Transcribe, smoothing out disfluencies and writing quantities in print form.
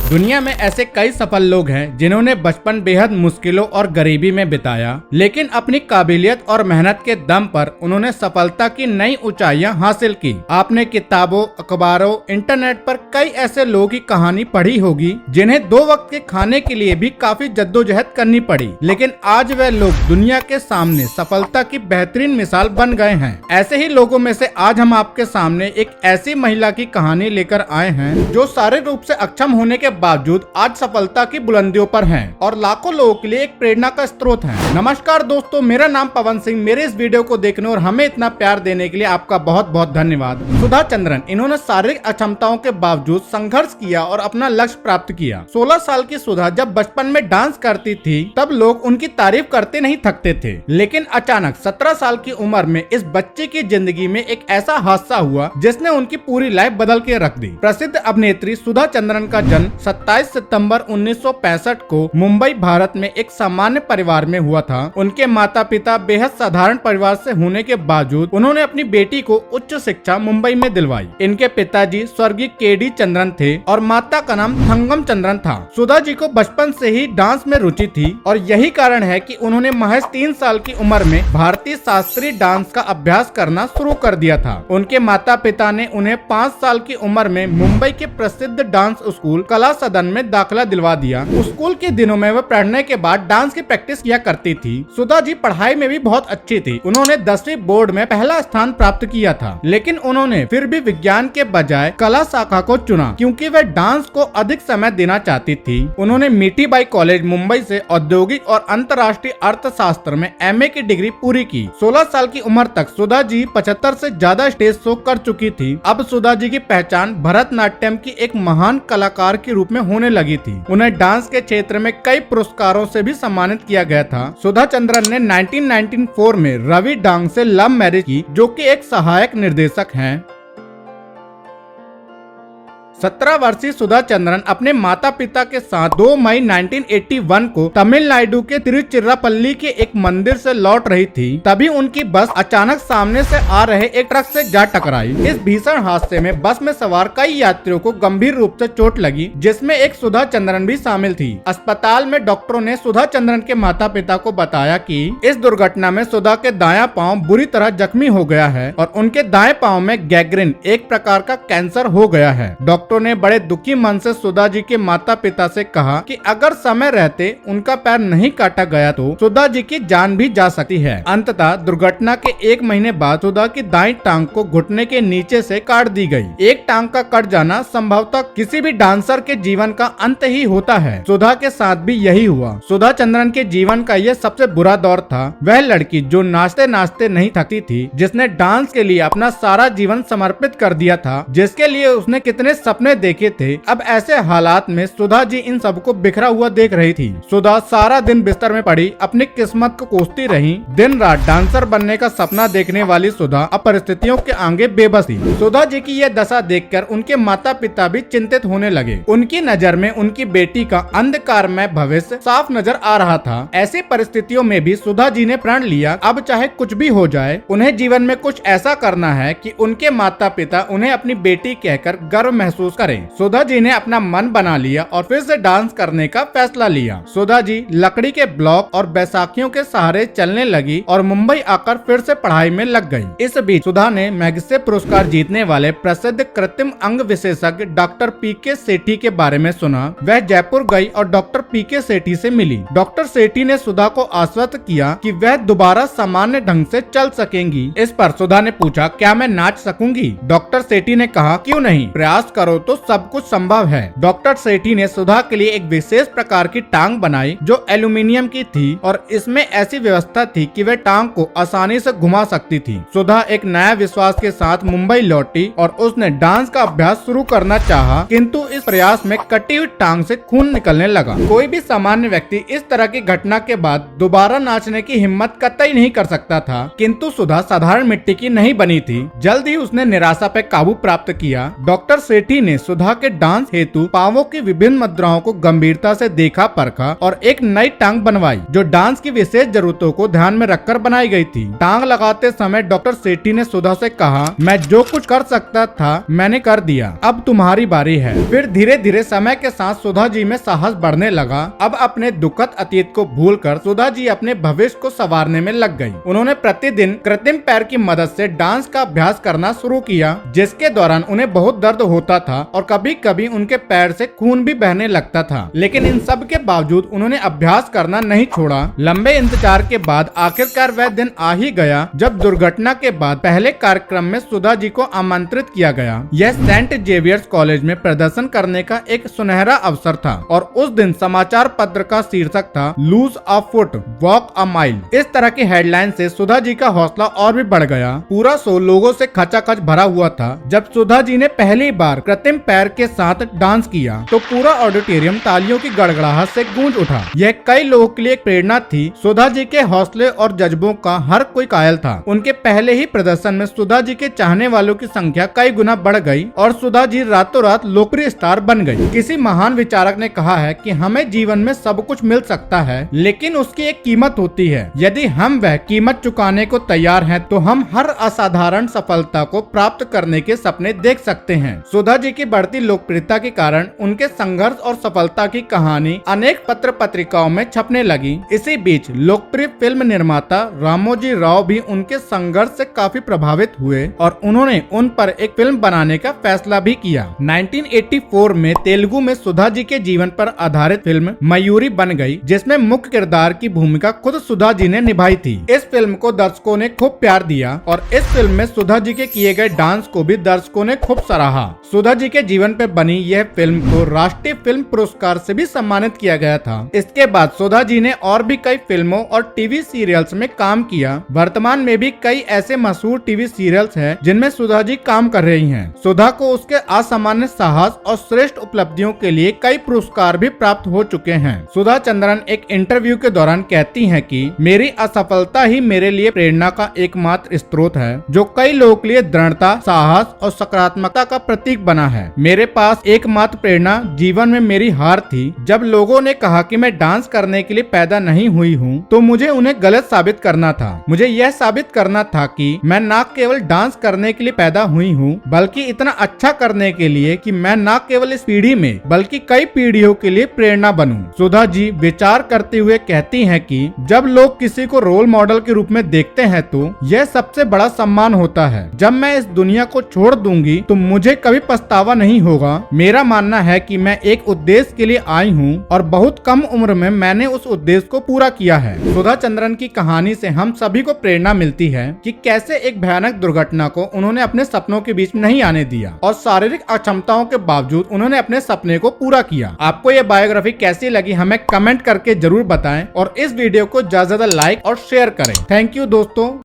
दुनिया में ऐसे कई सफल लोग हैं जिन्होंने बचपन बेहद मुश्किलों और गरीबी में बिताया, लेकिन अपनी काबिलियत और मेहनत के दम पर उन्होंने सफलता की नई ऊंचाइयां हासिल की। आपने किताबों, अखबारों, इंटरनेट पर कई ऐसे लोगों की कहानी पढ़ी होगी जिन्हें 2 वक्त के खाने के लिए भी काफी जद्दोजहद करनी पड़ी, लेकिन आज वे लोग दुनिया के सामने सफलता की बेहतरीन मिसाल बन गए हैं। ऐसे ही लोगों में से आज हम आपके सामने एक ऐसी महिला की कहानी लेकर आए हैं जो शारीरिक रूप से अक्षम होने के बावजूद आज सफलता की बुलंदियों पर हैं और लाखों लोगों के लिए एक प्रेरणा का स्रोत है। नमस्कार दोस्तों, मेरा नाम पवन सिंह। मेरे इस वीडियो को देखने और हमें इतना प्यार देने के लिए आपका बहुत बहुत धन्यवाद। सुधा चंद्रन, इन्होंने शारीरिक अक्षमताओं के बावजूद संघर्ष किया और अपना लक्ष्य प्राप्त किया। 16 साल की सुधा जब बचपन में डांस करती थी तब लोग उनकी तारीफ करते नहीं थकते थे, लेकिन अचानक 17 साल की उम्र में इस बच्चे की जिंदगी में एक ऐसा हादसा हुआ जिसने उनकी पूरी लाइफ बदल के रख दी। प्रसिद्ध अभिनेत्री सुधा चंद्रन का जन्म 27 सितंबर 1965 को मुंबई, भारत में एक सामान्य परिवार में हुआ था। उनके माता पिता बेहद साधारण परिवार से होने के बावजूद उन्होंने अपनी बेटी को उच्च शिक्षा मुंबई में दिलवाई। इनके पिताजी स्वर्गीय के.डी. चंद्रन थे और माता का नाम थंगम चंद्रन था। सुधा जी को बचपन से ही डांस में रुचि थी और यही कारण है कि उन्होंने महज 3 साल की उम्र में भारतीय शास्त्रीय डांस का अभ्यास करना शुरू कर दिया था। उनके माता पिता ने उन्हें 5 साल की उम्र में मुंबई के प्रसिद्ध डांस स्कूल कला सदन में दाखिला दिलवा दिया। स्कूल के दिनों में वह पढ़ने के बाद डांस की प्रैक्टिस किया करती थी। सुधा जी पढ़ाई में भी बहुत अच्छी थी। उन्होंने 10वीं बोर्ड में पहला स्थान प्राप्त किया था, लेकिन उन्होंने फिर भी विज्ञान के बजाय कला शाखा को चुना क्योंकि वह डांस को अधिक समय देना चाहती थी। उन्होंने मीठीबाई कॉलेज मुंबई से औद्योगिक और अंतर्राष्ट्रीय अर्थशास्त्र में MA की डिग्री पूरी की। 16 साल की उम्र तक सुधा जी 75 से ज्यादा स्टेज शो कर चुकी थी। अब सुधा जी की पहचान भरतनाट्यम की एक महान कलाकार के रूप में होने लगी थी। उन्हें डांस के क्षेत्र में कई पुरस्कारों से भी सम्मानित किया गया था। सुधा चंद्रन ने 1994 में रवि डांग से लव मैरिज की, जो कि एक सहायक निर्देशक हैं। 17 वर्षीय सुधा चंद्रन अपने माता पिता के साथ 2 मई 1981 को तमिलनाडु के तिरुचिरापल्ली के एक मंदिर से लौट रही थी। तभी उनकी बस अचानक सामने से आ रहे एक ट्रक से जा टकराई। इस भीषण हादसे में बस में सवार कई यात्रियों को गंभीर रूप से चोट लगी, जिसमें एक सुधा चंद्रन भी शामिल थी। अस्पताल में डॉक्टरों ने सुधा चंद्रन के माता पिता को बताया कि इस दुर्घटना में सुधा के दायां पांव बुरी तरह जख्मी हो गया है और उनके दाएं पांव में गैंग्रीन, एक प्रकार का कैंसर हो गया है। डॉक्टरों ने बड़े दुखी मन से सुधा जी के माता पिता से कहा कि अगर समय रहते उनका पैर नहीं काटा गया तो सुधा जी की जान भी जा सकती है। अंततः दुर्घटना के 1 महीने बाद सुधा की दाईं टांग को घुटने के नीचे से काट दी गई। एक टांग का कट जाना संभवतः किसी भी डांसर के जीवन का अंत ही होता है। सुधा के साथ भी यही हुआ। सुधा चंद्रन के जीवन का यह सबसे बुरा दौर था। वह लड़की जो नाचते नाचते नहीं थकती थी, जिसने डांस के लिए अपना सारा जीवन समर्पित कर दिया था, जिसके लिए उसने कितने सपने देखे थे। अब ऐसे हालात में सुधा जी इन सबको बिखरा हुआ देख रही थी। सुधा सारा दिन बिस्तर में पड़ी अपनी किस्मत को कोसती रही। दिन रात डांसर बनने का सपना देखने वाली सुधा अब परिस्थितियों के आगे बेबस थी। सुधा जी की यह दशा देखकर उनके माता पिता भी चिंतित होने लगे। उनकी नजर में उनकी बेटी का अंधकारमय भविष्य साफ नजर आ रहा था। ऐसी परिस्थितियों में भी सुधा जी ने प्रण लिया, अब चाहे कुछ भी हो जाए, उन्हें जीवन में कुछ ऐसा करना है कि उनके माता पिता उन्हें अपनी बेटी कहकर गर्व महसूस करें। सुधा जी ने अपना मन बना लिया और फिर से डांस करने का फैसला लिया। सुधा जी लकड़ी के ब्लॉक और बैसाखियों के सहारे चलने लगी और मुंबई आकर फिर से पढ़ाई में लग गई। इस बीच सुधा ने मैग्सेसे पुरस्कार जीतने वाले प्रसिद्ध कृत्रिम अंग विशेषज्ञ डॉक्टर पी.के. सेठी के बारे में सुना। वह जयपुर गई और डॉक्टर पी.के. सेठी से मिली। डॉक्टर सेठी ने सुधा को आश्वस्त किया कि वह दोबारा सामान्य ढंग से चल सकेंगी। इस पर सुधा ने पूछा, क्या मैं नाच सकूंगी? डॉक्टर सेठी ने कहा, क्यों नहीं, प्रयास करो तो सब कुछ संभव है। डॉक्टर सेठी ने सुधा के लिए एक विशेष प्रकार की टांग बनाई जो एल्यूमिनियम की थी और इसमें ऐसी व्यवस्था थी कि वह टांग को आसानी से घुमा सकती थी। सुधा एक नया विश्वास के साथ मुंबई लौटी और उसने डांस का अभ्यास शुरू करना चाहा, किंतु इस प्रयास में कटी हुई टांग से खून निकलने लगा। कोई भी सामान्य व्यक्ति इस तरह की घटना के बाद दोबारा नाचने की हिम्मत कतई नहीं कर सकता था, किंतु सुधा साधारण मिट्टी की नहीं बनी थी। जल्द ही उसने निराशा पे काबू प्राप्त किया। डॉक्टर सेठी ने सुधा के डांस हेतु पावों की विभिन्न मुद्राओं को गंभीरता से देखा परखा और एक नई टांग बनवाई जो डांस की विशेष जरूरतों को ध्यान में रखकर बनाई गई थी। टांग लगाते समय डॉक्टर सेठी ने सुधा से कहा, मैं जो कुछ कर सकता था मैंने कर दिया, अब तुम्हारी बारी है। फिर धीरे धीरे समय के साथ सुधा जी में साहस बढ़ने लगा। अब अपने दुखद अतीत को भूलकर सुधा जी अपने भविष्य को संवारने में लग गई। उन्होंने प्रतिदिन कृत्रिम पैर की मदद से डांस का अभ्यास करना शुरू किया, जिसके दौरान उन्हें बहुत दर्द होता था और कभी कभी उनके पैर से खून भी बहने लगता था। लेकिन इन सब के बावजूद उन्होंने अभ्यास करना नहीं छोड़ा। लंबे इंतजार के बाद आखिरकार वह दिन आ ही गया जब दुर्घटना के बाद पहले कार्यक्रम में सुधा जी को आमंत्रित किया गया। यह सेंट जेवियर्स कॉलेज में प्रदर्शन करने का एक सुनहरा अवसर था और उस दिन समाचार पत्र का शीर्षक था lose a foot walk a mile. इस तरह की हेडलाइन से सुधा जी का हौसला और भी बढ़ गया। पूरा शो लोगों से खचाखच भरा हुआ था। जब सुधा जी ने पहली बार कृत्रिम पैर के साथ डांस किया तो पूरा ऑडिटोरियम तालियों की गड़गड़ाहट से गूंज उठा। यह कई लोगों के लिए एक प्रेरणा थी। सुधा जी के हौसले और जज्बों का हर कोई कायल था। उनके पहले ही प्रदर्शन में सुधा जी के चाहने वालों की संख्या कई गुना बढ़ गई और सुधा जी रातों रात लोकप्रिय स्टार बन गई। किसी महान विचारक ने कहा है कि हमें जीवन में सब कुछ मिल सकता है, लेकिन उसकी एक कीमत होती है। यदि हम वह कीमत चुकाने को तैयार हैं, तो हम हर असाधारण सफलता को प्राप्त करने के सपने देख सकते हैं। सुधा जी की बढ़ती लोकप्रियता के कारण उनके संघर्ष और सफलता की कहानी अनेक पत्र पत्रिकाओं में छपने लगी। इसी बीच लोकप्रिय फिल्म निर्माता रामोजी राव भी उनके संघर्ष से काफी प्रभावित हुए और उन्होंने उन पर एक फिल्म बनाने का फैसला भी किया। 1984 में तेलुगु में सुधा जी के जीवन पर आधारित फिल्म मयूरी बन गई, जिसमें मुख्य किरदार की भूमिका खुद सुधा जी ने निभाई थी। इस फिल्म को दर्शकों ने खूब प्यार दिया और इस फिल्म में सुधा जी के किए गए डांस को भी दर्शकों ने खूब सराहा। सुधा जी के जीवन पर बनी यह फिल्म को राष्ट्रीय फिल्म पुरस्कार से भी सम्मानित किया गया था। इसके बाद सुधा जी ने और भी कई फिल्मों और टीवी सीरियल्स में काम किया। वर्तमान में भी कई ऐसे मशहूर टीवी सीरियल्स हैं जिनमें सुधा जी काम कर रही हैं। सुधा को उसके असामान्य साहस और श्रेष्ठ उपलब्धियों के लिए कई पुरस्कार भी प्राप्त हो चुके हैं। सुधा चंद्रन एक इंटरव्यू के दौरान कहती हैं कि मेरी असफलता ही मेरे लिए प्रेरणा का एकमात्र स्रोत है, जो कई लोगों के लिए दृढ़ता, साहस और सकारात्मकता का प्रतीक बना है। मेरे पास एकमात्र प्रेरणा जीवन में मेरी हार थी। जब लोगों ने कहा कि मैं डांस करने के लिए पैदा नहीं हुई हूँ, तो मुझे उन्हें गलत साबित करना था। मुझे यह साबित करना था कि मैं न केवल डांस करने के लिए पैदा हुई हूँ, बल्कि इतना अच्छा करने के लिए कि मैं न केवल इस पीढ़ी में बल्कि कई पीढ़ियों के लिए प्रेरणा बनूं। सुधा जी विचार करते हुए कहती हैं कि जब लोग किसी को रोल मॉडल के रूप में देखते हैं तो यह सबसे बड़ा सम्मान होता है। जब मैं इस दुनिया को छोड़ दूंगी तो मुझे कभी पछतावा नहीं होगा। मेरा मानना है कि मैं एक उद्देश्य के लिए आई हूँ और बहुत कम उम्र में मैंने उस उद्देश्य को पूरा किया है। सुधा चंद्रन की कहानी से हम सभी को प्रेरणा मिलती है कि कैसे एक भयानक दुर्घटना को उन्होंने अपने सपनों के बीच में नहीं आने दिया और शारीरिक अक्षमताओं के बावजूद उन्होंने अपने सपने को पूरा किया। आपको यह बायोग्राफी कैसी लगी हमें कमेंट करके जरूर बताएं और इस वीडियो को ज्यादा से ज्यादा लाइक और शेयर करें। थैंक यू दोस्तों।